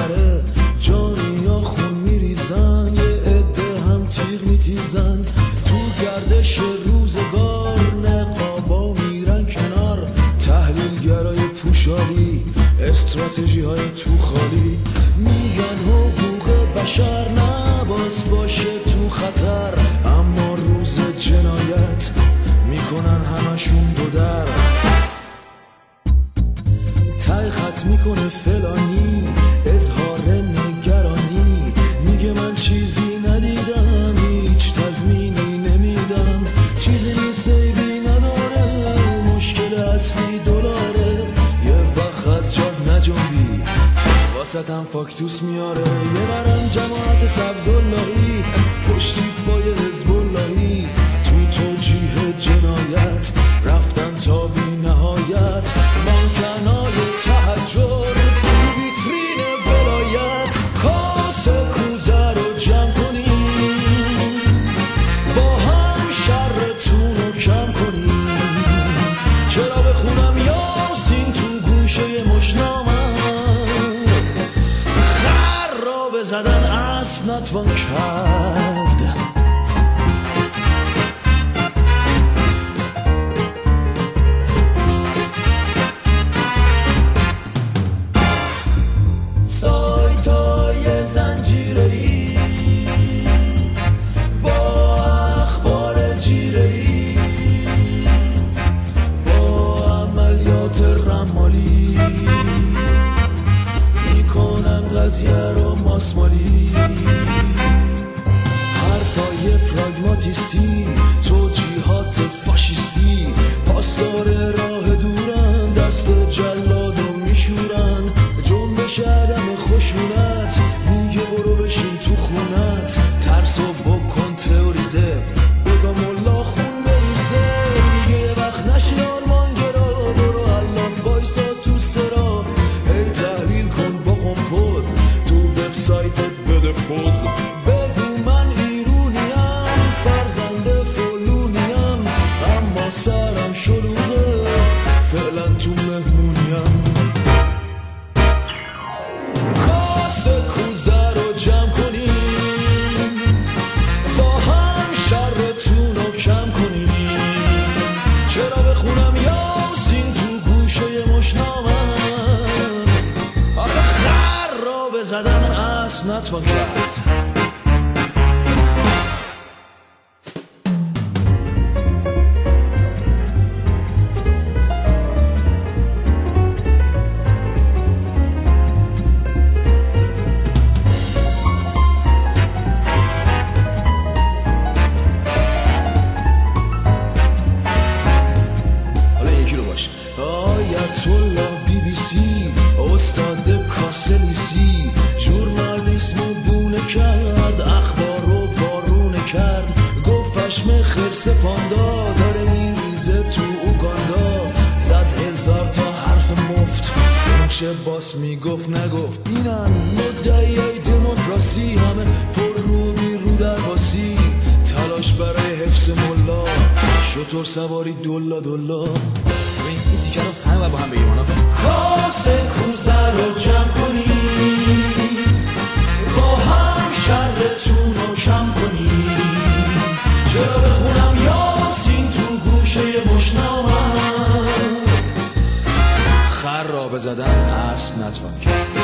بالاخره جانی یا خون میریزن، یه عده هم تیغ میتیزن. تو گردش روزگار نقابا میرن کنار، تحلیلگرای پوشالی استراتژی های تو خالی. میگن حقوق بشر نباس باشه تو خطر، اما روز جنایت میکنن همشون دو در. تای خط میکنه فلانی اظهار نگرانی، میگه من چیزی ندیدم هیچ تضمینی نمیدم. چیزی نیست عیبی نداره، مشکل اصلی دلاره. یه وقت جاد نجنبی واسطم فاکتوس میاره، یه برم جماعت سبزاللهی پشتی پای حزب اللهی تو توجیه جنایت رفتن تا بی نهایت. مانکنای تحجر تو ویترین ولایت، کاسه کوزه رو جمع کنیم با هم شرتون رو کم کنیم. چرا بخونم یاسین تو گوشه مشنامت، خر را بزدن اسب نتوان کرد. سایتای زنجیره‌ای با اخبار جیره‌ای، با عملیات رمالی میکنن قضیه رو ماسمالی. حرفای پراگماتیستی توجیهات فاشیستی، پاسدار راه دورن دست جلادو میشورن. جنبش عدم خشونت میگه برو بشین تو خونت، ترسو بکن تئوریزه بزا ملا خون بریزه. میگه یه وقت نشی آرمانگرا، برو الاف وایسا تو سرا. هی تحلیل کن با قمپوز تو وبسایتت بده پوز. بگو من ایرونیم فرزند فلونیم، اما سرم شلوغه فعلا تو مهمونیم. کاسه کوزه رو جمع کنیم با هم شرتون رو کم کنیم. چرا بخونم یاسین تو گوشه مشنامت، آخه خر را بزدن اسب نتوان کرد. آیت الله BBC استاد کاسلیسی، ژورنالیسمو بونه کرد اخبار رو وارونه کرد. گفت پشم خرس پاندا داره میریزه تو اوگاندا. زد 1000 تا حرف مفت اون چه باس میگفت نگفت. اینن مدعیای دموکراسی همه پر رو بی رو در باسی. تلاش برای حفظ ملا شطور سواری دلا دلا. این تیکه رو همه با هم بگیم آنا. کاسه کوزه رو جمع کنیم با هم شرتون رو کم کنیم. چرا بخونم یاسین تو گوشه مشنامت، خر را بزدن اسب نتوان کرد.